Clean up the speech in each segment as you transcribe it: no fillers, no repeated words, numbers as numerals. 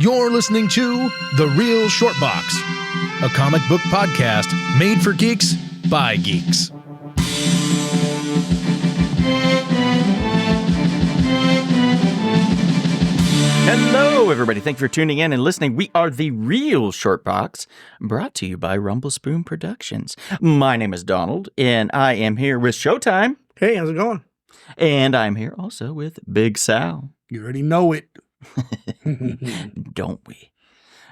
You're listening to The Real Short Box, a comic book podcast made for geeks by geeks. Hello, everybody. Thank you for tuning in and listening. We are The Real Short Box, brought to you by Rumble Spoon Productions. My name is Donald, and I am here with Showtime. Hey, how's it going? And I'm here also with Big Sal. You already know it. Don't we?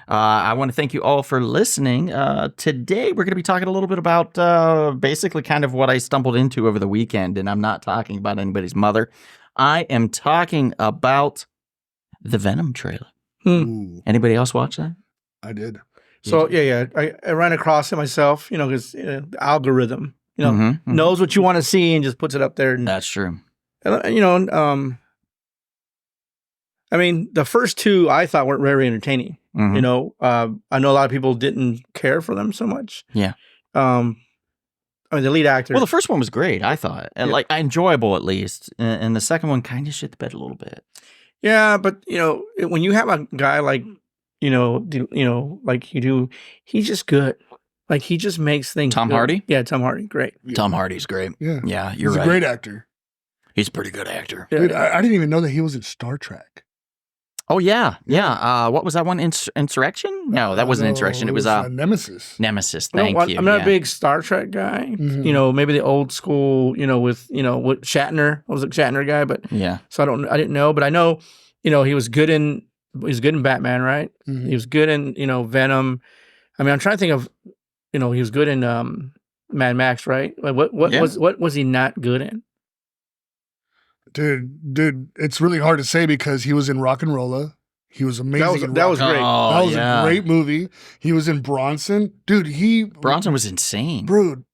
I want to thank you all for listening. Today, we're going to be talking a little bit about basically kind of what I stumbled into over the weekend, and I'm not talking about anybody's mother. I am talking about the Venom trailer. Anybody else watch that? I did. So, yeah. I ran across it myself, because the algorithm, knows what you want to see and just puts it up there. And, That's true. I mean, the first two I thought weren't very entertaining. Mhm. I know a lot of people didn't care for them so much. Yeah. I mean, the lead actor. Well, the first one was great, I thought. And enjoyable at least. And the second one kind of shit the bed a little bit. Yeah, but when you have a guy like like you do, he's just good. Like he just makes things. Tom good. Hardy? Yeah, Tom Hardy, great. Yeah. Tom Hardy's great. Yeah. Yeah, you're He's right. a great actor. He's a pretty good actor. Yeah. Dude, I didn't even know that he was in Star Trek. Oh, yeah. What was that one? Insurrection? No, that wasn't No, Insurrection. It was Nemesis. Nemesis. You know Thank what? you. I'm not yeah. a big Star Trek guy. Mhm. Maybe the old school, with Shatner. I was a Shatner guy, but Yeah. so I didn't know, but I know, he was good in Batman, right? Mhm. He was good in, Venom. I mean, I'm trying to think of, he was good in Mad Max, right? Like what Yeah. was he not good in? Dude, it's really hard to say because he was in Rock and Rolla. He was amazing. That was great. Oh, That was yeah. a great movie. He was in Bronson. Dude, Bronson was insane. Dude,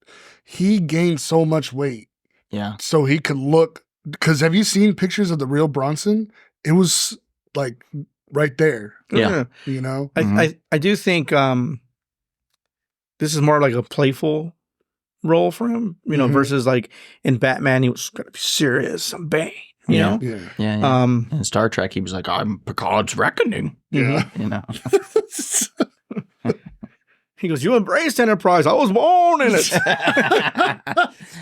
he gained so much weight Yeah. so he could look. Because have you seen pictures of the real Bronson? It was like right there. Yeah. I do think this is more like a playful role for him, Mhm. versus like in Batman, he was gonna be serious and bang, you Yeah. know? Yeah. Yeah. Um, In Star Trek, he was like, I'm Picard's reckoning. Yeah. You know? he goes, "You embraced Enterprise. I was born in it."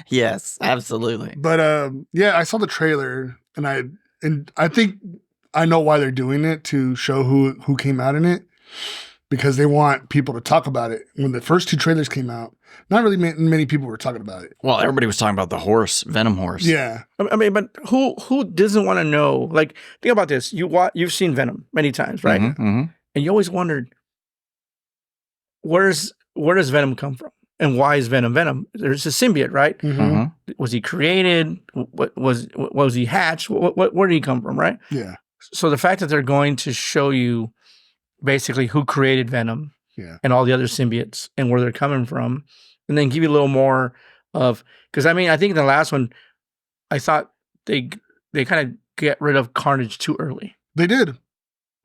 Yes, absolutely. But I saw the trailer and I think I know why they're doing it, to show who came out in it, because they want people to talk about it. When the first two trailers came out, not really many people were talking about it. Well, everybody was talking about the horse, Venom horse. Yeah. I mean, but who doesn't want to know? Like, think about this. You've seen Venom many times, right? Mhm, mhm. And you always wondered, where does Venom come from? And why is Venom Venom? There's a symbiote, right? Mhm. Mhm. Was he created? What was he hatched? Where did he come from, right? Yeah. So the fact that they're going to show you basically who created Venom Yeah. and all the other symbiotes and where they're coming from, and then give you a little more of, because I mean, I think in the last one, I thought they kind of get rid of Carnage too early. They did.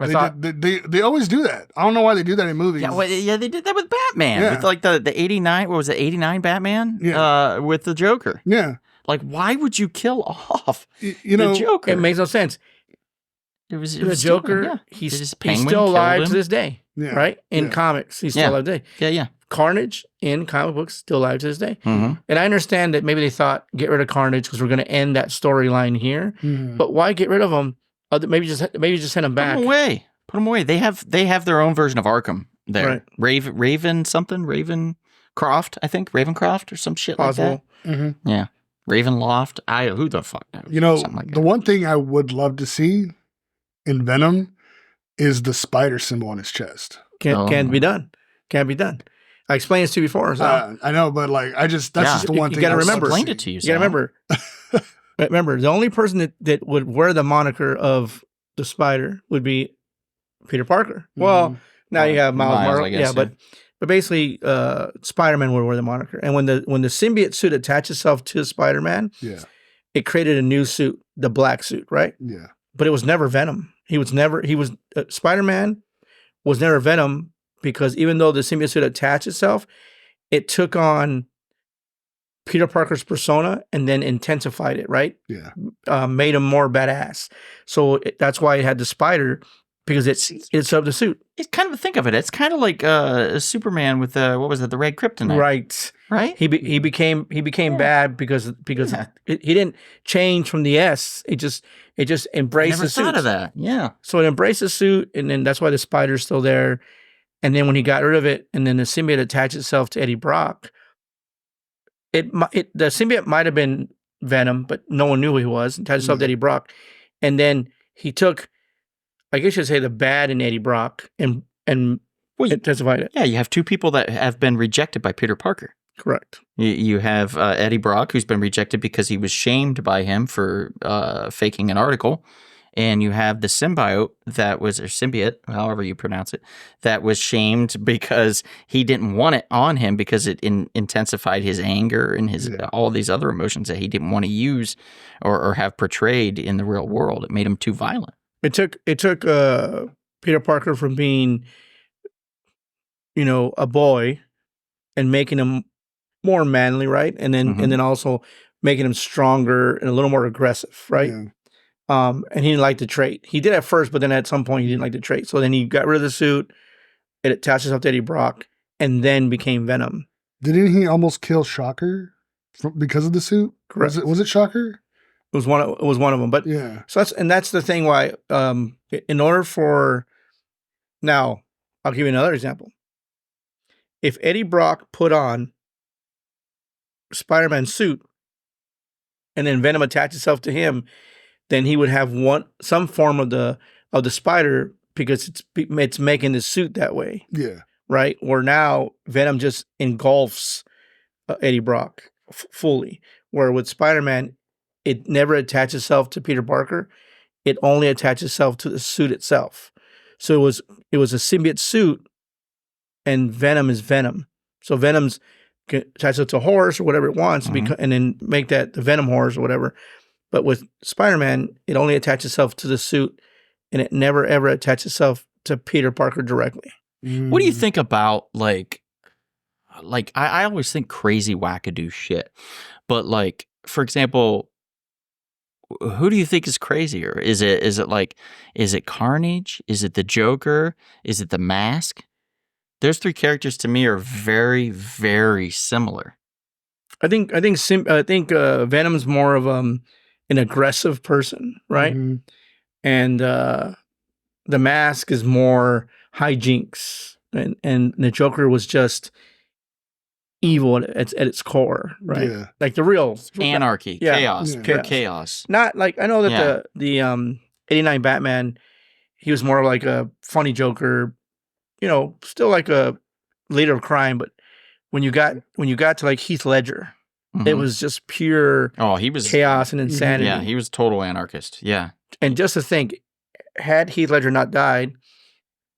I thought They always do that. I don't know why they do that in movies. Yeah, they did that with Batman. Yeah. With like the 89, what was it, 89 Batman? Yeah. With the Joker. Yeah. Like, why would you kill off You know, the Joker? it makes no sense. It was The stupid, Joker, yeah. he's His penguin still alive killed to him. this day, Yeah. right? In Yeah. comics, he's Yeah. still alive today. Yeah. Carnage in comic books still alive to this day. Mm-hmm. And I understand that maybe they thought, get rid of Carnage because we're going to end that storyline here. Mhm. But why get rid of him? Maybe just send him Put back. them away. Put them away. They have their own version of Arkham there. Right. Raven something? Ravencroft, I think. Ravencroft or some shit Possible. like Mhm. that. Yeah. Ravenloft. Who the fuck knows? You know, Something like the that. one thing I would love to see in Venom is the spider symbol on his chest. Can't be done. Can't be done. I explained this to you before. So I know, but like, that's just the one You thing gotta I would remember. love to Explained see. it to you. you got to remember, the only person that would wear the moniker of the spider would be Peter Parker. Well, now you have Miles Miles, Morales. I guess, Yeah, but basically, Spider-Man would wear the moniker. And when the symbiote suit attached itself to Spider-Man, Yeah. it created a new suit, the black suit, right? Yeah. But it was never Venom. Spider-Man was never Venom, because even though the symbiote suit attached itself, it took on Peter Parker's persona and then intensified it, right? Yeah. Made him more badass. So that's why it had the spider because it's of the suit. It's kind of think of it. It's kind of like Superman with what was it, the red kryptonite, Right. right? He became bad because he didn't change from the S. It just embraced Never the suit. thought of that. Yeah. So it embraced the suit, and then that's why the spider's still there. And then when he got rid of it, and then the symbiote attached itself to Eddie Brock, the symbiote might have been Venom, but no one knew who he was. Attached itself to Eddie Brock, and then he took, I guess you should say, the bad in Eddie Brock and intensified it. Yeah, you have two people that have been rejected by Peter Parker. Correct. You have Eddie Brock, who's been rejected because he was shamed by him for faking an article. And you have the symbiote or symbiote, however you pronounce it, that was shamed because he didn't want it on him because it intensified his anger and his all these other emotions that he didn't want to use or have portrayed in the real world. It made him too violent. It took Peter Parker from being, a boy and making him more manly, right? And then also making him stronger and a little more aggressive, right? Yeah. And he didn't like the trait. He did at first, but then at some point he didn't like the trait. So then he got rid of the suit. It attached itself to Eddie Brock, and then became Venom. Didn't he almost kill Shocker because of the suit? Correct. Was it Shocker? It was one of them. But Yeah. so that's the thing. Why? In order for now, I'll give you another example. If Eddie Brock put on Spider-Man's suit, and then Venom attached itself to him, then he would have some form of the spider because it's making the suit that way. Yeah. Right? Where now Venom just engulfs Eddie Brock fully. Where with Spider-Man, it never attaches itself to Peter Parker. It only attaches itself to the suit itself. So it was a symbiote suit, and Venom is Venom. So Venom's attach it to a horse or whatever it wants, and then make that the Venom horse or whatever. But with Spider-Man, it only attaches itself to the suit, and it never ever attaches itself to Peter Parker directly. What do you think about like I always think crazy wackadoo shit, but like for example, who do you think is crazier? Is it Carnage? Is it the Joker? Is it the Mask? Those three characters to me are very, very similar. I think Venom's more of an aggressive person, right? Mm-hmm. And the Mask is more hijinks, and the Joker was just evil at its core, right? Yeah. Like the real Anarchy, chaos, Yeah. pure chaos. Not like, I know that the 89 Batman, he was more like a funny Joker, still like a leader of crime, but when you got to like Heath Ledger, it was just pure he was chaos and insanity. Yeah, he was total anarchist. Yeah. And just to think, had Heath Ledger not died,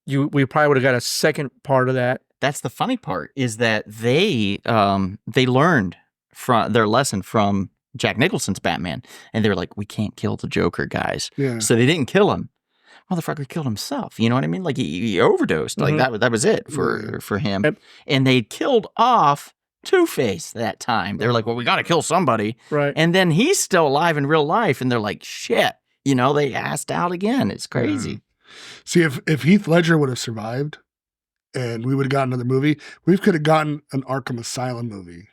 we probably would have got a second part of that. That's the funny part, is that they learned from their lesson from Jack Nicholson's Batman, and they were like, we can't kill the Joker, guys. Yeah. So they didn't kill him. Motherfucker killed himself. You know what I mean? Like he overdosed. Like that was it for him. Yep. And they killed off Two-Face that time. They were like, well, we got to kill somebody. Right. And then he's still alive in real life, and they're like, shit. They asked out again. It's crazy. Yeah. See, if Heath Ledger would have survived and we would have gotten another movie, we could have gotten an Arkham Asylum movie.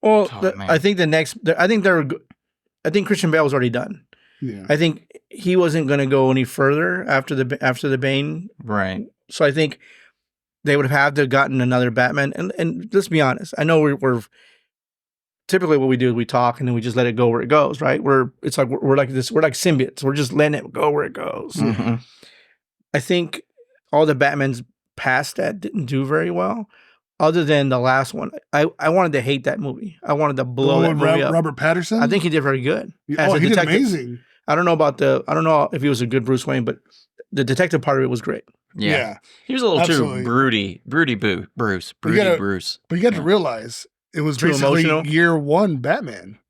Well, man. I think I think Christian Bale was already done. Yeah. I think he wasn't going to go any further after the Bane. Right. So I think they would have had to have gotten another Batman. And let's be honest, I know we're typically what we do is we talk and then we just let it go where it goes, right? We're like this. We're like symbiotes. We're just letting it go where it goes. Mm-hmm. I think all the Batmans past that didn't do very well. Other than the last one, I wanted to hate that movie. I wanted to blow that movie up. Robert Pattinson? I think he did very good. As a he did detective. amazing. I don't know if he was a good Bruce Wayne, but the detective part of it was great. Yeah. He was a little Absolutely. too broody Bruce. Bruce. But you got to realize it was Too basically emotional? year one Batman.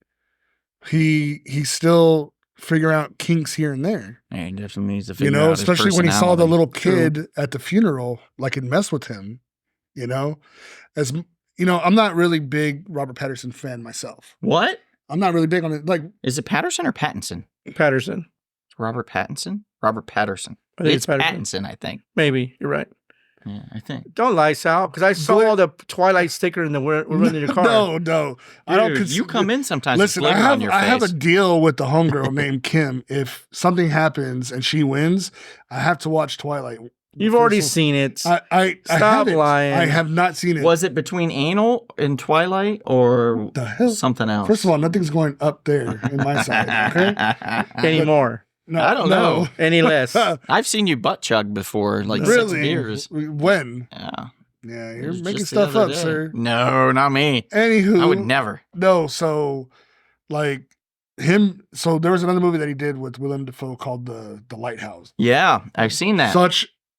He's still figuring out kinks here and there. Yeah, he definitely needs to figure out his especially when he saw the personality. little kid at the funeral, like it messed with him. I'm not really big Robert Pattinson fan myself. What? I'm not really big on it. Like, Is it Patterson or Pattinson? Patterson. Robert Pattinson? Robert Patterson. I think It's Pattinson, I think. Maybe you're right. Yeah, I think. Don't lie, Sal, because I saw the Twilight sticker in the we're running your car. No. I don't. Dude, you come in sometimes Listen, with glitter on your face. I have a deal with the homegirl named Kim. If something happens and she wins, I have to watch Twilight. You've already seen it. I Stop haven't. lying. I have not seen it. Was it between anal and Twilight or The hell? something else? First of all, nothing's going up there in my side. Okay. Anymore. No, I don't know. Any less. I've seen you butt chug before, like Really? 6 beers. When? Yeah. Yeah, It you're was making just the stuff other up, day. sir. No, not me. Anywho, I would never. No, so like him. So there was another movie that he did with Willem Dafoe called the Lighthouse. Yeah, I've seen that.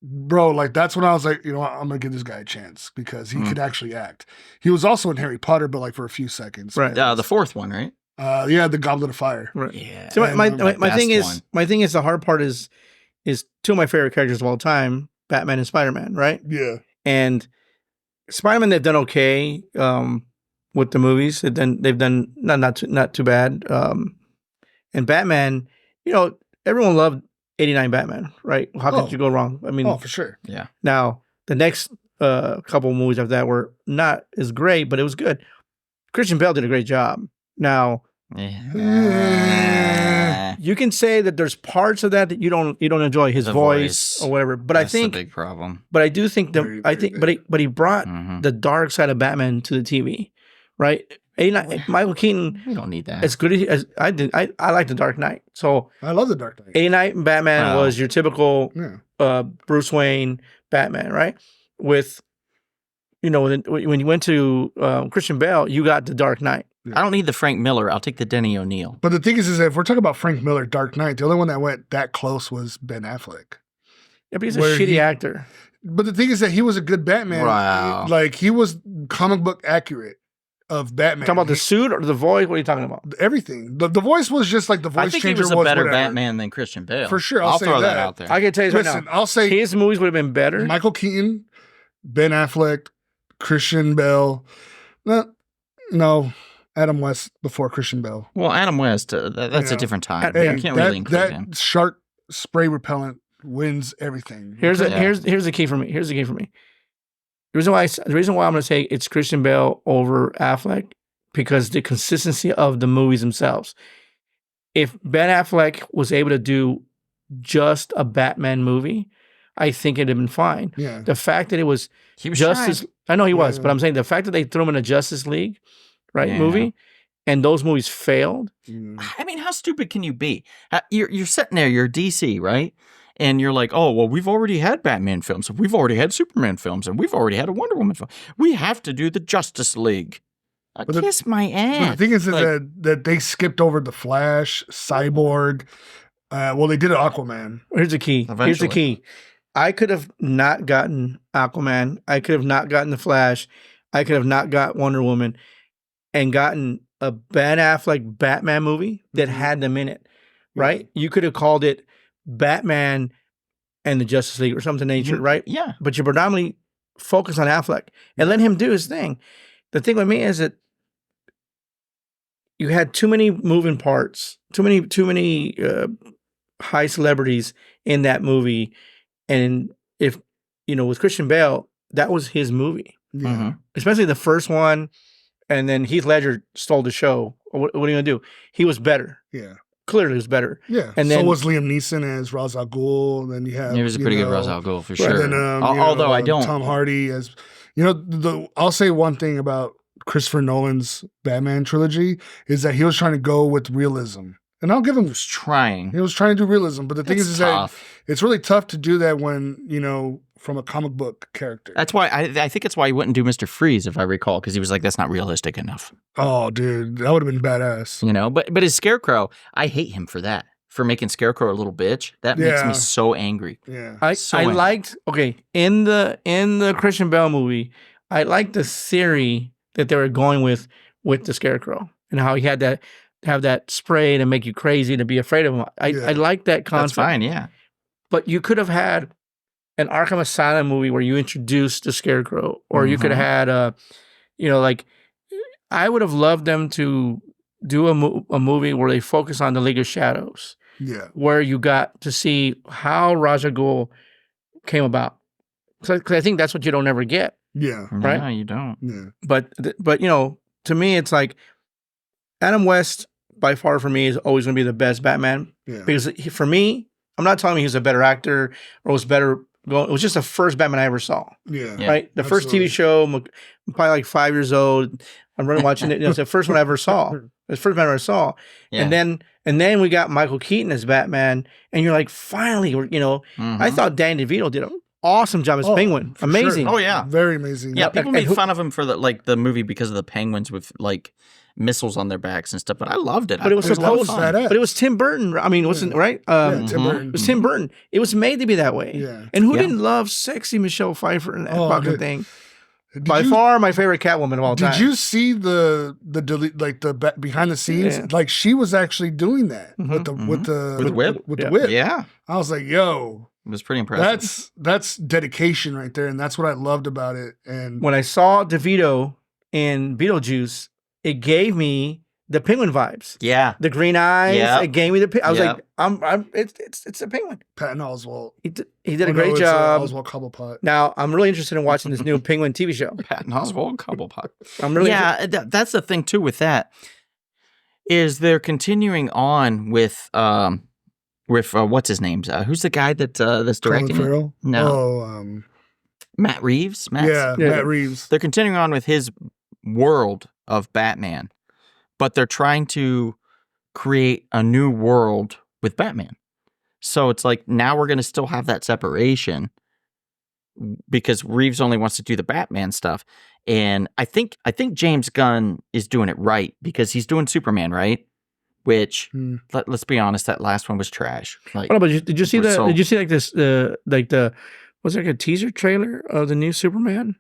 Bro, like that's when I was like, you know what, I'm gonna give this guy a chance because he could actually act. He was also in Harry Potter, but like for a few seconds. Right. The fourth one, right? Yeah, the Goblet of Fire. Right. Yeah. So my thing is one. the hard part is two of my favorite characters of all time, Batman and Spider-Man, right? Yeah. And Spider-Man, they've done okay with the movies. They've done not too bad. And Batman, you know, everyone loved 89 Batman, right? How could you go wrong? I mean, For sure. Yeah. now the next couple of movies after that were not as great, but it was good. Christian Bale did a great job. Now, Yeah. you can say that there's parts of that you don't enjoy his The voice voice. or whatever, but That's I think the big problem. But I do think Very, but he brought Mhm. the dark side of Batman to the TV, right? 89, Michael Keaton, We don't need that. as good as I did, I like the Dark Knight. So I love the Dark Knight. 89 Batman Wow. was your typical Yeah. Bruce Wayne Batman, right? With when you went to Christian Bale, you got the Dark Knight. I don't need the Frank Miller. I'll take the Denny O'Neil. But the thing is that if we're talking about Frank Miller, Dark Knight, the only one that went that close was Ben Affleck. Yeah, but he's a Where shitty he- actor. But the thing is that he was a good Batman. Wow. Like he was comic book accurate of Batman. Talking about the suit or the voice? What are you talking about? everything. The voice was just like the voice I think he changer was a better whatever. Batman than Christian Bale. For sure, I'll say throw that that. out there. I can tell you this right Listen, now. I'll say His movies would have been better. Michael Keaton, Ben Affleck, Christian Bale. No, Adam West before Christian Bale. Well, Adam West, that's Yeah. a different time. Hey, You can't really include that him. shark spray repellent wins everything. Here's Yeah. here's the key for me. Here's the key for me. The reason why I'm going to say it's Christian Bale over Affleck because the consistency of the movies themselves. If Ben Affleck was able to do just a Batman movie, I think it'd have been fine. Yeah. The fact that it was He was Justice, trying. I know he was, Yeah. but I'm saying the fact that they threw him in a Justice League, right, Yeah. movie, and those movies failed. I mean, how stupid can you be? You're sitting there, you're DC, right? And you're like, oh, well, we've already had Batman films, and we've already had Superman films, and we've already had a Wonder Woman film. We have to do the Justice League. Kiss my But ass. the thing is Like, that they skipped over the Flash, Cyborg. Well, they did Aquaman. Here's the key. Here's the Eventually. key. I could have not gotten Aquaman. I could have not gotten the Flash. I could have not got Wonder Woman, and gotten a Ben Affleck Batman movie that had them in it. Right? You could have called it Batman and the Justice League or something nature, right? Yeah. But you predominantly focus on Affleck and let him do his thing. The thing with me is that you had too many moving parts, too many high celebrities in that movie, and if with Christian Bale, that was his movie, Yeah. Mhm. especially the first one, and then Heath Ledger stole the show. What are you gonna do? He was better. Yeah. Clearly, he was better. Yeah. And so then- was Liam Neeson as Ra's al Ghul. Then you have He was a pretty good Ra's al Ghul for And sure. then, Although I don't. Tom Hardy as I'll say one thing about Christopher Nolan's Batman trilogy is that he was trying to go with realism, and I'll give him. He was trying. He was trying to do realism, but the thing It's is tough. that it's really tough to do that when from a comic book character. That's why I think it's why he wouldn't do Mr. Freeze, if I recall, because he was like, that's not realistic enough. Oh, dude, that would have been badass. But his Scarecrow, I hate him for that. For making Scarecrow a little bitch. That makes Yeah. me so angry. Yeah. I angry. liked in the Christian Bale movie, I liked the theory that they were going with the Scarecrow and how he had that have that spray to make you crazy to be afraid of him. I like that That's concept. fine, yeah. But you could have had an Arkham Asylum movie where you introduced the Scarecrow, or you could have had I would have loved them to do a movie where they focus on the League of Shadows, Yeah. where you got to see how Ra's al Ghul came about. Because I think that's what you don't ever get. Yeah. Right? No, you don't. Yeah. But you know, to me, it's like Adam West by far for me is always going to be the best Batman Yeah. because for me, I'm not telling you he was a better actor or was better. It was just the first Batman I ever saw. Yeah. Yeah. Right, the first TV show. I'm probably like 5 years old. I'm running watching it. You know, it's the first one I ever saw. It's the first Batman I ever saw. Yeah. And then we got Michael Keaton as Batman, and you're like, finally, you know, I thought Danny DeVito did an awesome job as Penguin. for Amazing. sure. Oh, yeah. Very amazing. Yeah, people and made who- fun of him for the movie because of the penguins with like missiles on their backs and stuff, but I loved it. But it was I thought supposed- fun. badass. But it was Tim Burton. I mean, it wasn't right. Yeah, Tim Mhm. Burton. It was Tim Burton. It was made to be that way. Yeah. And who Yeah. didn't love sexy Michelle Pfeiffer and that Oh, fucking dude. thing? Did By you- far my favorite Catwoman of all time. Did you see the delete like the behind the scenes? Yeah. Like she was actually doing that with the Mhm. with the With the whip? With Yeah. the whip. Yeah, I was like, yo, it was pretty impressive. that's dedication right there, and that's what I loved about it. And When I saw DeVito in Beetlejuice, it gave me the Penguin vibes. Yeah, The green eyes. Yeah. It gave me the. I was Yeah. like, it's a Penguin. Patton Oswalt. He did a Oh, no, great it's, job. Oswald Cobblepot. Now I'm really interested in watching this new Penguin TV show. Patton Oswalt, Cobblepot. I'm really That's the thing too with that is they're continuing on with what's his name? Who's the guy that's Colin directing it? Farrell. No. Oh, Matt Reeves. yeah, Yeah. Matt Reeves. They're continuing on with his world of Batman, but they're trying to create a new world with Batman. So it's like now we're going to still have that separation because Reeves only wants to do the Batman stuff. And I think James Gunn is doing it right because he's doing Superman, right? Which let's be honest, that last one was trash. Like, What about you? Did you see We're the? so- Did you see like this? Was there like a teaser trailer of the new Superman,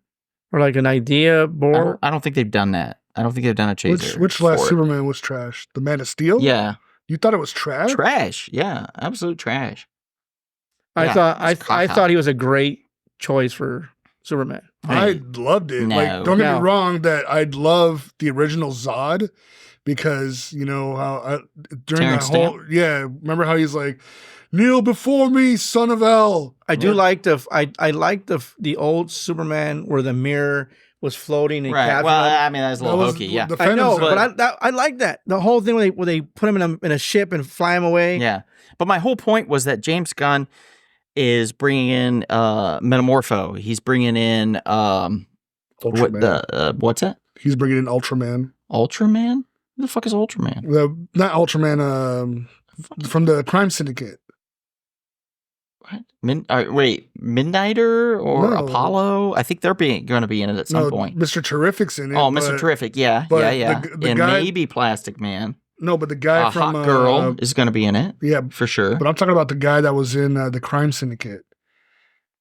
or like an idea board? I don't think they've done that. I don't think they've done a chaser. Which last for it. Superman was trash? The Man of Steel. Yeah, You thought it was trash? trash. Yeah, absolute trash. I Yeah, thought it's I caca. thought he was a great choice for Superman. I loved it. No. Like, don't get No. me wrong, that I'd love the original Zod because you know how during Terrence that whole remember how he's like, kneel before me, son of L. I do Yeah. like I like the old Superman where the mirror was floating and Right. capturing Well, him. I mean, that's a little hokey. Yeah. the I know, Phantom but I like that the whole thing where they put him in a ship and fly him away. Yeah. But my whole point was that James Gunn is bringing in Metamorpho. He's bringing in Ultraman. what's that? He's bringing in Ultraman. Ultraman? Who the fuck is Ultraman? Not Ultraman. From the Crime Syndicate. What? Wait, Midnighter or No. Apollo? I think they're going to be in it at some No, point. Mr. Terrific's in it. Oh, Mr. but- Terrific. Yeah, but yeah. the And guy- maybe Plastic Man. No, but the guy from Hot Girl is going to be in it yeah, for sure. but I'm talking about the guy that was in the Crime Syndicate.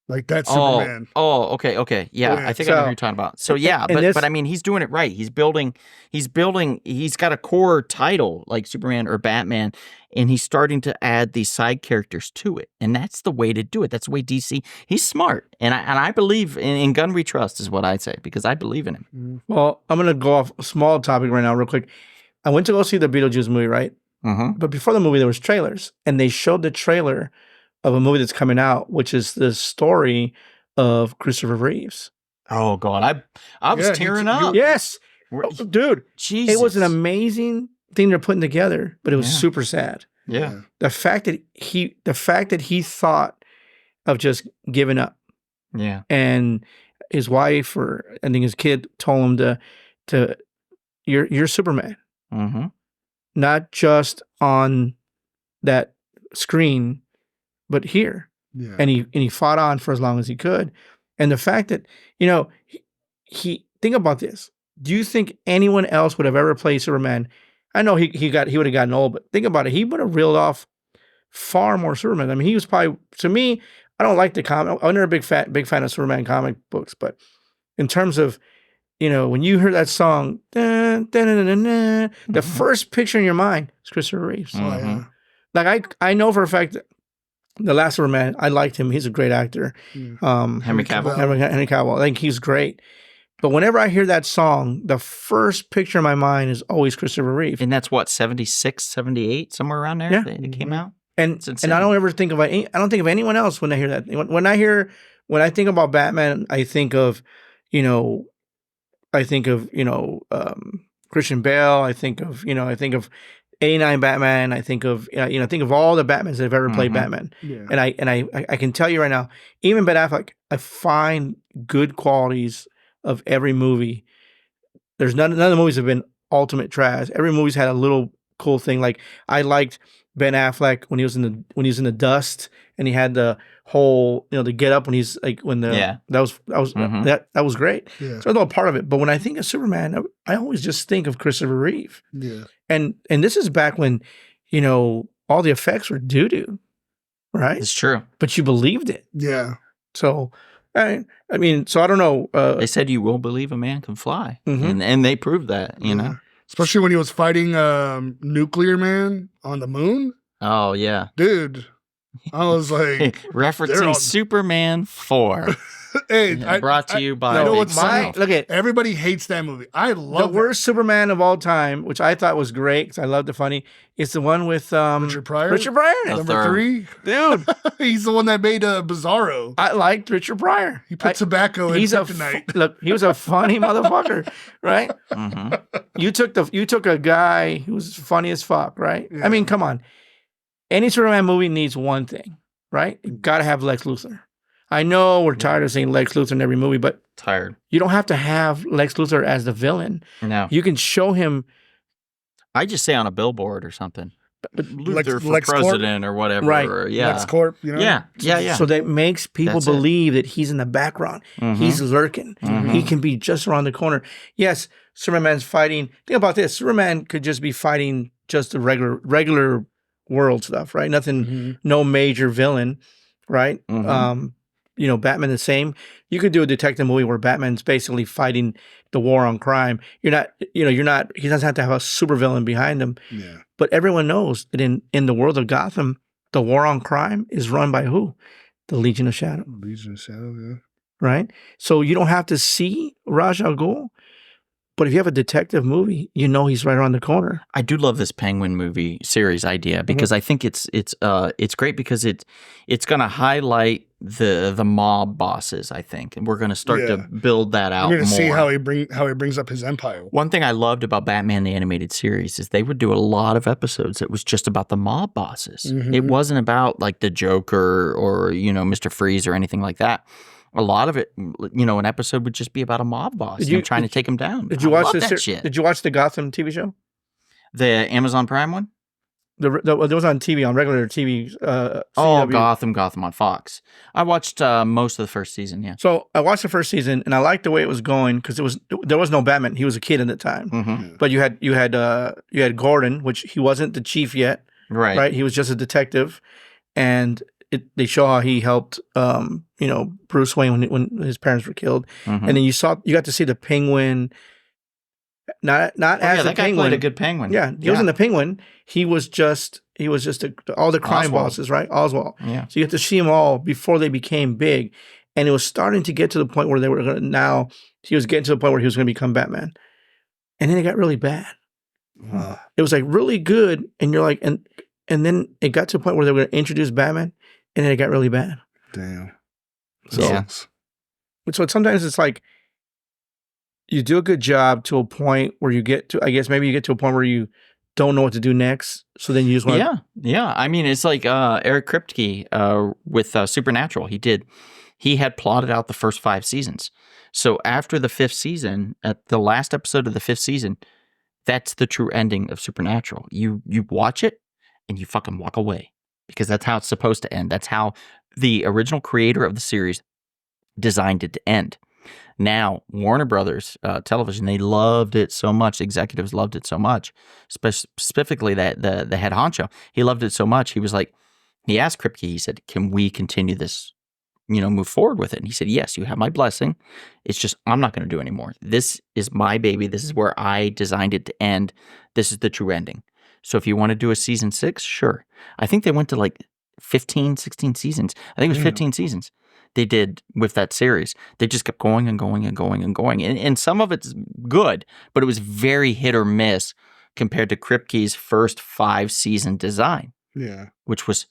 Like that Superman. Okay. Yeah, Yeah, I think I know so- what you're talking about. So yeah, and this- but I mean, he's doing it right. He's got a core title like Superman or Batman, and he's starting to add these side characters to it. And that's the way to do it. That's the way DC, he's smart. And I believe in Gunn we trust is what I'd say, because I believe in him. Well, I'm gonna go off a small topic right now, real quick. I went to go see the Beetlejuice movie, right? Mm-hmm. But before the movie, there was trailers, and they showed the trailer of a movie that's coming out, which is the story of Christopher Reeves. Oh God, I was Yeah, tearing you- up. Yes, We're- oh, dude, Jesus. it was an amazing thing they're putting together, but it was Yeah. super sad. Yeah. The fact that he thought of just giving up, Yeah. and his wife or I think his kid told him to you're Superman, Mm-hmm. not just on that screen, but here. Yeah. And he fought on for as long as he could. And the fact that, he think about this. Do you think anyone else would have ever played Superman? I know he would have gotten old, but think about it. He would have reeled off far more Superman. I mean, he was probably, to me, I don't like the comic. I'm never a big fan of Superman comic books, but in terms of, when you hear that song, dun, dun, dun, dun, dun, the first picture in your mind is Christopher Reeves. Oh, yeah. Like I know for a fact that the last Superman, I liked him. He's a great actor. Yeah. Henry Cavill. Henry Cavill. I think he's great. But whenever I hear that song, the first picture in my mind is always Christopher Reeve. And that's what, 76, 78, somewhere around there? Yeah. It came out? And I don't ever think of I don't think of anyone else when I hear that. When I think about Batman, I think of, Christian Bale. I think of 89 Batman. I think of think of all the Batmans that have ever played Batman. Yeah. And I can tell you right now, even Ben Affleck, I find good qualities of every movie. There's none of the movies have been ultimate trash. Every movie's had a little cool thing. Like I liked Ben Affleck when he was in the dust, and he had the whole the get up when he's like that was great. Yeah. So I know a part of it. But when I think of Superman, I always just think of Christopher Reeve. Yeah. And this is back when all the effects were doo-doo, right? It's true. But you believed it. Yeah. So I mean, so I don't know. They said you will believe a man can fly, Mhm. and they proved that. You know. Especially when he was fighting Nuclear Man on the moon. Oh yeah, dude. I was like, referencing Superman 4. Hey, brought to you by. know what's look at everybody hates that movie. I love the worst Superman of all time, which I thought was great because I loved the funny. It's the one with Richard Pryor. Richard Pryor in it. Number 3, dude. He's the one that made Bizarro. I liked Richard Pryor. He put tobacco in kryptonite. Look, he was a funny motherfucker, right? Mm-hmm. You took a guy who was funny as fuck, right? Yeah. I mean, come on. Any Superman movie needs one thing, right? You got to have Lex Luthor. I know we're tired of saying Lex Luthor in every movie, but Tired. you don't have to have Lex Luthor as the villain. No. You can show him. I just say on a billboard or something. But Luthor for Lex Corp? president or whatever. Right. Or, yeah. LexCorp, Yeah. So that makes people That's it. believe that he's in the background. Mhm. He's lurking. Mhm. He can be just around the corner. Yes, Superman's fighting. Think about this. Superman could just be fighting just the regular world stuff, right? Nothing, no major villain, right? Mhm. Batman the same. You could do a detective movie where Batman's basically fighting the war on crime. He doesn't have to have a supervillain behind him. Yeah. But everyone knows that in the world of Gotham, the war on crime is run by who? The Legion of Shadow, Legion of Shadow, yeah. right? So you don't have to see Ra's al Ghul, but if you have a detective movie, he's right around the corner. I do love this Penguin movie series idea because I think it's great because it's going to highlight the mob bosses, I think, and we're going to start to build that out. We're going to more. see how he brings up his empire. One thing I loved about Batman the Animated Series is they would do a lot of episodes that was just about the mob bosses. Mhm. It wasn't about like the Joker or Mr. Freeze or anything like that. A lot of it, an episode would just be about a mob boss trying to take him down. Did you I watch love that shit? Did you watch the Gotham TV show? The Amazon Prime one? There was on TV, on regular TV. Oh, CW. Gotham on Fox. I watched most of the first season. Yeah. So I watched the first season, and I liked the way it was going because there was no Batman. He was a kid at the time, Mm-hmm. but you had Gordon, which he wasn't the chief yet, Right. right? He was just a detective, and they show how he helped, Bruce Wayne when his parents were killed, Mhm. and then you got to see the Penguin. Not as the that guy Penguin. played a good Penguin. Yeah, he wasn't the Penguin. He was just all the crime Oswald. bosses, right? Oswald. Yeah. So you have to see them all before they became big, and it was starting to get to the point where they were going to. Now he was getting to the point where he was going to become Batman, and then it got really bad. It was like really good, and you're like, and then it got to a point where they were going to introduce Batman, and then it got really bad. Damn. So, Yeah. so sometimes it's like you do a good job to a point where you get to. I guess maybe you get to a point where you don't know what to do next. So then you just want Yeah. I mean, it's like Eric Kripke with Supernatural. He had plotted out the first 5 seasons. So after the 5th season, at the last episode of the 5th season, that's the true ending of Supernatural. You watch it and you fucking walk away because that's how it's supposed to end. That's how the original creator of the series designed it to end. Now, Warner Brothers Television, they loved it so much. Executives loved it so much, specifically the head honcho. He loved it so much. He was like, he asked Kripke, he said, can we continue this, move forward with it? And he said, yes, you have my blessing. It's just, I'm not going to do anymore. This is my baby. This is where I designed it to end. This is the true ending. So if you want to do a season 6, sure. I think they went to like 15, 16 seasons. I think it was 15 seasons. They did with that series. They just kept going and going and going and going. And some of it's good, but it was very hit or miss compared to Kripke's first 5-season design. Yeah. which was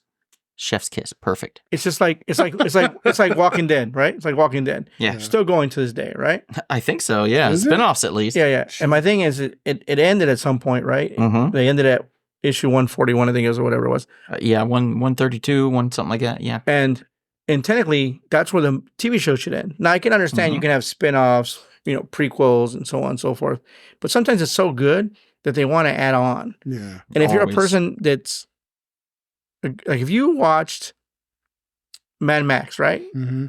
chef's kiss. Perfect. It's just like it's like Walking Dead, right? It's like Walking Dead. Yeah. Still going to this day, right? I think so. Yeah. Is it? Spinoffs at least. Yeah, yeah. And my thing is, it ended at some point, right? Mm-hmm. They ended at issue 141, I think it was, or whatever it was. Yeah. 132, something like that. Yeah. And technically, that's where the TV show should end. Now, I can understand you can have spin-offs, prequels and so on and so forth. But sometimes it's so good that they want to add on. Yeah. And if you're a Always. person that's, like, if you watched Mad Max, right? Mm-hmm.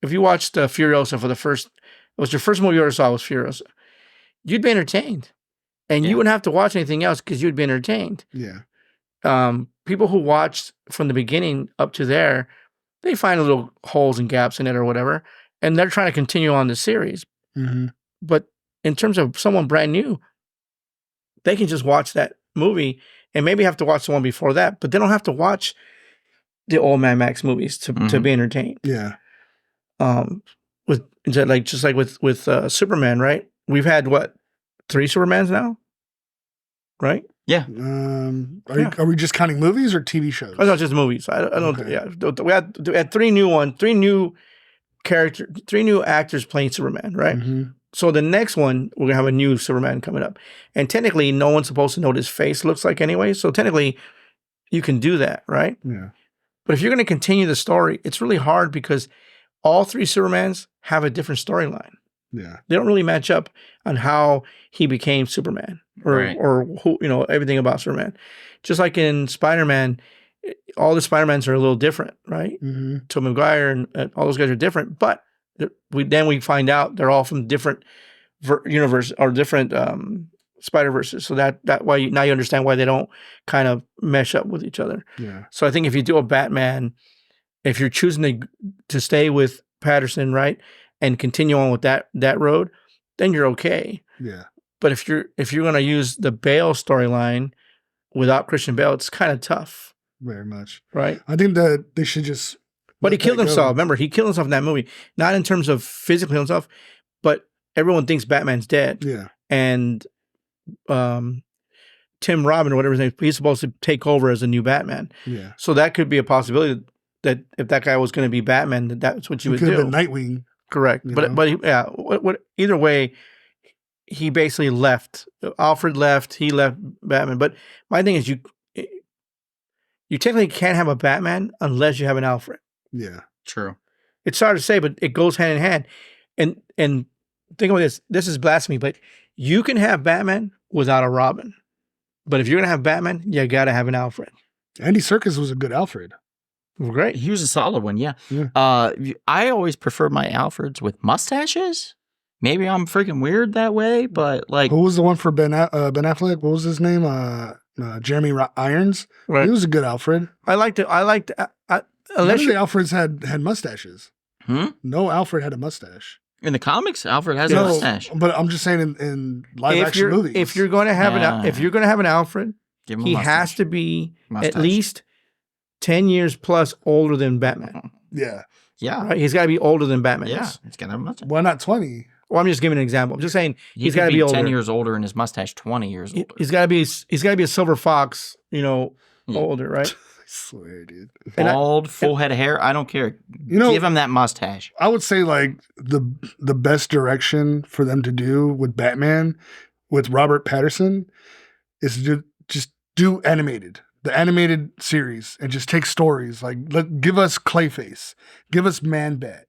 If you watched Furiosa for it was your first movie you ever saw was Furiosa, you'd be entertained. And Yeah. you wouldn't have to watch anything else because you'd be entertained. Yeah. People who watched from the beginning up to there, they find little holes and gaps in it or whatever, and they're trying to continue on the series. Mm-hmm. But in terms of someone brand new, they can just watch that movie and maybe have to watch the one before that, but they don't have to watch the old Mad Max movies to be entertained. Yeah. With Superman, right? We've had what, 3 Supermans now, right? Yeah. Yeah. Are we just counting movies or TV shows? Oh, no, just movies. I don't. Okay. Yeah, we had 3 new characters, 3 new actors playing Superman, right? Mm-hmm. So the next one, we're gonna have a new Superman coming up, and technically, no one's supposed to know what his face looks like anyway. So technically, you can do that, right? Yeah. But if you're gonna continue the story, it's really hard because all 3 Supermans have a different storyline. Yeah. They don't really match up on how he became Superman Right. or who, everything about Superman. Just like in Spider-Man, all the Spider-Mans are a little different, right? Mm-hmm. Tobey Maguire and all those guys are different, but we find out they're all from different universe or different Spider-Verses. So that why now you understand why they don't kind of mesh up with each other. Yeah. So I think if you do a Batman, if you're choosing to stay with Patterson, right, and continue on with that road, then you're okay. Yeah. But if you're going to use the Bale storyline without Christian Bale, it's kind of tough, Very much. right? I think that they should just. But he let killed that go. himself. Remember, he killed himself in that movie. Not in terms of physically himself, but everyone thinks Batman's dead. Yeah. And Tim Robin or whatever his name, he's supposed to take over as a new Batman. Yeah. So that could be a possibility that if that guy was going to be Batman, that's what you He would could do. have been Nightwing. Correct. You But know? yeah, either way, he basically left. Alfred left. He left Batman. But my thing is, you technically can't have a Batman unless you have an Alfred. Yeah. True. It's hard to say, but it goes hand in hand. And think about this. This is blasphemy, but you can have Batman without a Robin. But if you're gonna have Batman, you gotta have an Alfred. Andy Serkis was a good Alfred. Great. He was a solid one. Yeah. Yeah. I always prefer my Alfreds with mustaches. Maybe I'm freaking weird that way, but like, Who was the one for Ben Affleck? What was his name? Jeremy Irons. Right. He was a good Alfred. I liked it. None Unless of the you, Alfreds had mustaches. No Alfred had a mustache. in the comics, Alfred has a No, mustache. but I'm just saying in live action movies. if you're going to have an Alfred, Give him a he mustache. has to be Mustache. at least 10 years plus older than Batman. yeah. Yeah. Right? He's got to be older than Batman Yeah. is. He's got to have a mustache. Why not 20? Well, I'm just giving an example. I'm just saying He he's could got to be older. 10 years older and his mustache 20 years older. He's got to be a silver fox, Yeah. older, right? I swear, dude. and I- Bald, full head of hair. I don't care. You know, Give him that mustache. I would say like the best direction for them to do with Batman with Robert Pattinson is to just do the animated series, and just take stories like give us Clayface, give us Man-Bat,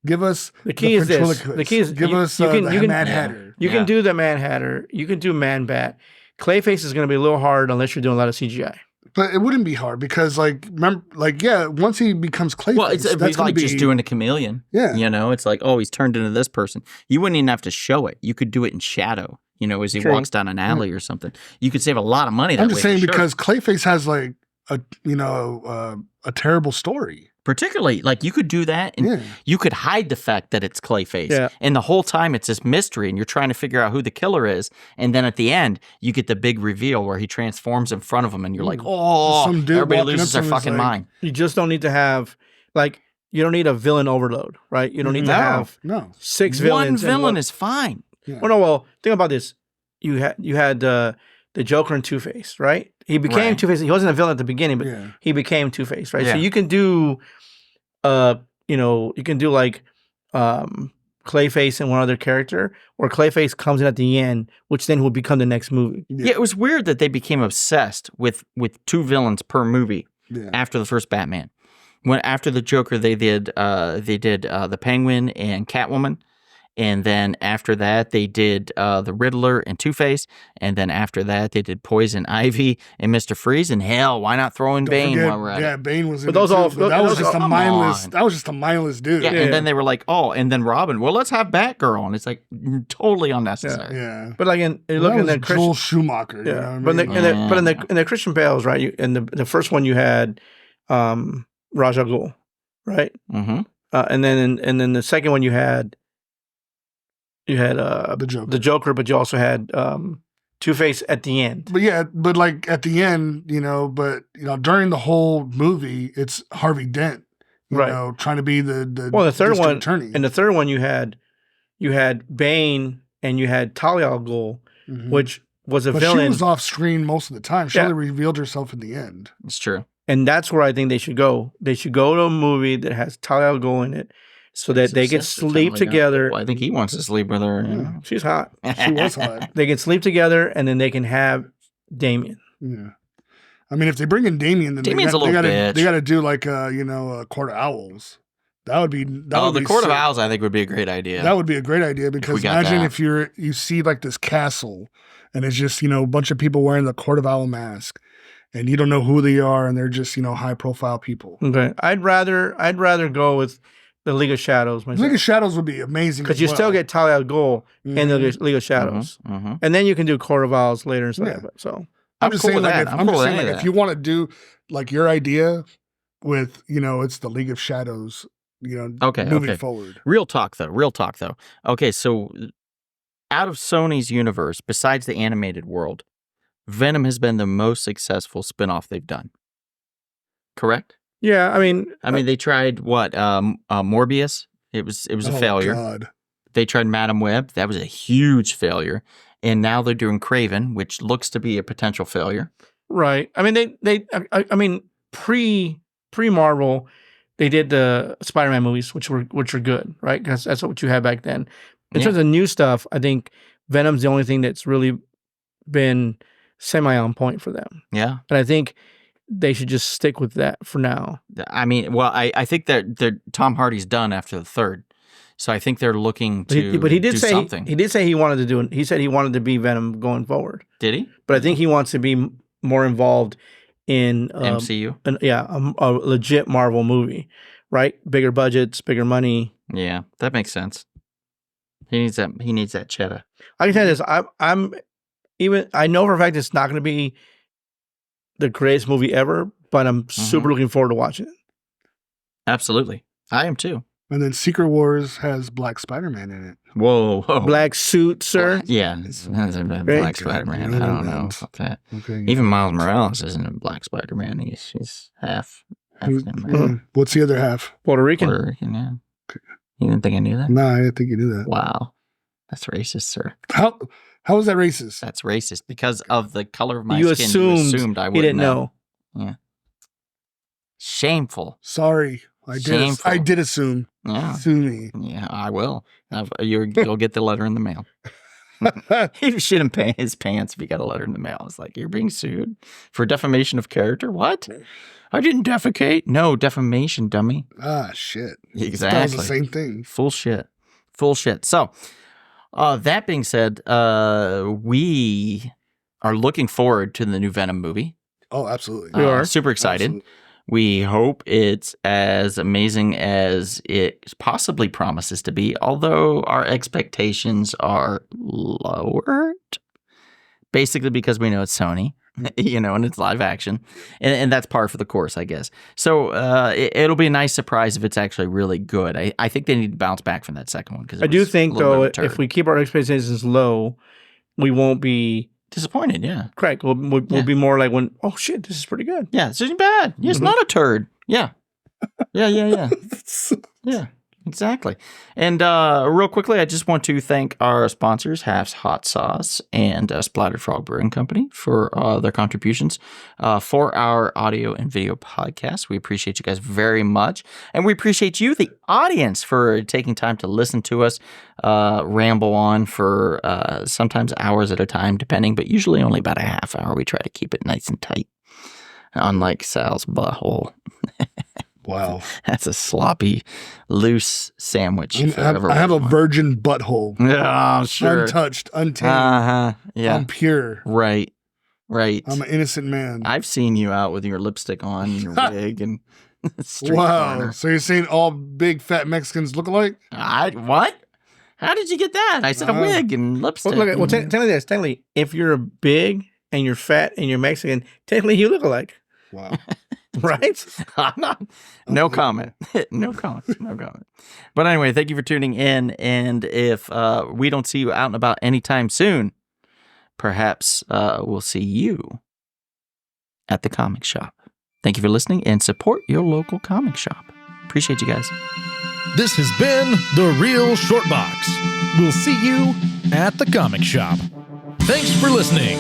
give us The key is this. ventriloquist, The key is give us you the can Mad Hatter. You can do the Mad Hatter. You can do Man-Bat. Clayface is going to be a little hard unless you're doing a lot of CGI. But it wouldn't be hard because once he becomes Clayface, Well, it's that's like be, just doing a chameleon. Yeah. You know, it's like, oh, he's turned into this person. You wouldn't even have to show it. You could do it in shadow, as he True. walks down an alley or something. You could save a lot of money that I'm way. just saying for sure. because Clayface has like a terrible story. Particularly, like you could do that and Yeah. you could hide the fact that it's Clayface. Yeah. And the whole time it's this mystery and you're trying to figure out who the killer is. And then at the end, you get the big reveal where he transforms in front of him and you're like, oh, Some dude everybody walking loses up their to him is fucking like- mind. You just don't need to have you don't need a villain overload, right? You don't need to No. have No. 6 One villains. villain is fine. Well, no. Well, think about this. You had the the Joker and Two-Face, right? He became Right. Two-Face. He wasn't a villain at the beginning, but Yeah. he became Two-Face, right? So Yeah. you can do, you can do like Clayface and one other character, or Clayface comes in at the end, which then will become the next movie. Yeah, it was weird that they became obsessed with 2 villains per movie Yeah. after the first Batman. When after the Joker, they did the Penguin and Catwoman, and then after that they did the Riddler and Two-Face, and then after that they did Poison Ivy and Mr. Freeze. And hell, why not throw in Don't Bane forget, while we're at it? Bane was in But those it too, all- but that was those just a all- mindless. come on. That was just a mindless dude. Yeah, Yeah. and then they were like, oh, and then Robin. Well, let's have Batgirl, and it's like totally unnecessary. Yeah. But like in Well, looking that at was Christian, Joel Schumacher. yeah. You know what I But mean? in the Christian Bales, right? In the first one you had Ra's al Ghul, right? Mm-hmm. And then the second one you had the Joker. the Joker, but you also had Two-Face at the end. But yeah, but like at the end, during the whole movie, it's Harvey Dent, Right. trying to be the Well, the third district one, attorney. in the third one you had Bane and you had Talia al Ghul, Mhm. which was a but villain, she was off screen most of the time. She Yeah. only revealed herself in the end. It's true. and that's where I think they should go. They should go to a movie that has Talia al Ghul in it, so that they can Obsessed with sleep Talia. together. Well, I think he wants to sleep with her. You know? She's hot. She was hot. They can sleep together, and then they can have Damien. Yeah. I mean, if they bring in Damien, then Damien's a little bitch. they got to do like a Court of Owls. That would be. That Oh, would the be Court of sick. Owls, I think, would be a great idea. That would be a great idea because got imagine that. if you see like this castle and it's just a bunch of people wearing the Court of Owl mask and you don't know who they are and they're just high profile people. Okay, I'd rather go with the League of Shadows myself. League of Shadows would be amazing Because as you well. still get Talia al Ghul in the Mhm. League of Shadows, Mm-hmm. and then you can do Court of Owls later inside Yeah. of it. So I'm just cool saying with like that. if, I'm I'm cool just with saying any like of if you want to do like your idea with it's the League of Shadows, Okay, moving okay. forward. Real talk, though. Okay, so out of Sony's universe, besides the animated world, Venom has been the most successful spinoff they've done. Correct? yeah, I mean, They tried what? Morbius. It was a Oh, failure. God. They tried Madam Web. That was a huge failure. And now they're doing Craven, which looks to be a potential failure. right. I mean, I mean, pre Marvel, they did the Spider-Man movies, which were good, right? Because that's what you had back then. In Yeah. terms of new stuff, I think Venom's the only thing that's really been semi on point for them, Yeah. and I think they should just stick with that for now. I think that Tom Hardy's done after the third. So I think they're looking to But he did do say something. he did say he wanted to do it. He said he wanted to be Venom going forward, Did he? but I think he wants to be more involved in MCU? a legit Marvel movie, right? Bigger budgets, bigger money. Yeah, that makes sense. He needs that cheddar. I can tell you this: I know for a fact it's not going to be the greatest movie ever, but I'm super looking forward to watching it. Absolutely. I am too. And then Secret Wars has Black Spider-Man in it. Whoa. Black suit, sir. Yeah, it's a Black Right. Spider-Man. Okay. I don't know. Fuck that. Okay. Even Miles Morales isn't a Black Spider-Man. He's half African American. What's the other half? Puerto Rican. Puerto Rican, yeah. You didn't think I knew that? No, I didn't think you knew that. Wow. That's racist, sir. How is that racist? That's racist because of the color of my You skin. You assumed I he wouldn't didn't know. Shameful. Sorry, Shameful. I did assume. Yeah. Sue me. Yeah, I will. You'll get the letter in the mail. He'd shit in his pants if he got a letter in the mail. It's like, you're being sued for defamation of character? What? I didn't defecate. No, defamation, dummy. Ah, shit. Exactly. That was the same thing. Full shit. So, that being said, we are looking forward to the new Venom movie. Oh, absolutely. We are. Super excited. Absolutely. We hope it's as amazing as it possibly promises to be, although our expectations are lowered. Basically because we know it's Sony, and it's live action. And that's par for the course, I guess. So it'll be a nice surprise if it's actually really good. I think they need to bounce back from that second one. I do think, though, if we keep our expectations low, we won't be disappointed, yeah. correct. We'll be more like when, oh, shit, this is pretty good. Yeah, this isn't bad. Yeah, it's not a turd. Yeah. Yeah. Yeah. Exactly. And real quickly, I just want to thank our sponsors, Half's Hot Sauce and Splattered Frog Brewing Company, for their contributions for our audio and video podcast. We appreciate you guys very much. And we appreciate you, the audience, for taking time to listen to us ramble on for sometimes hours at a time, depending, but usually only about a half hour. We try to keep it nice and tight, unlike Sal's butthole. Wow. That's a sloppy, loose sandwich. I have a virgin butthole. Oh, sure. Untouched, untamed. Yeah. I'm pure. Right. I'm an innocent man. I've seen you out with your lipstick on and your wig and street wow. corner. So you're saying all big fat Mexicans look alike? What? How did you get that? I said a wig and lipstick. Technically, if you're big and you're fat and you're Mexican, technically you look alike. Wow. Right? No comment. No comment. But anyway, thank you for tuning in. And if we don't see you out and about anytime soon, perhaps we'll see you at the comic shop. Thank you for listening and support your local comic shop. Appreciate you guys. This has been The Real Short Box. We'll see you at the comic shop. Thanks for listening.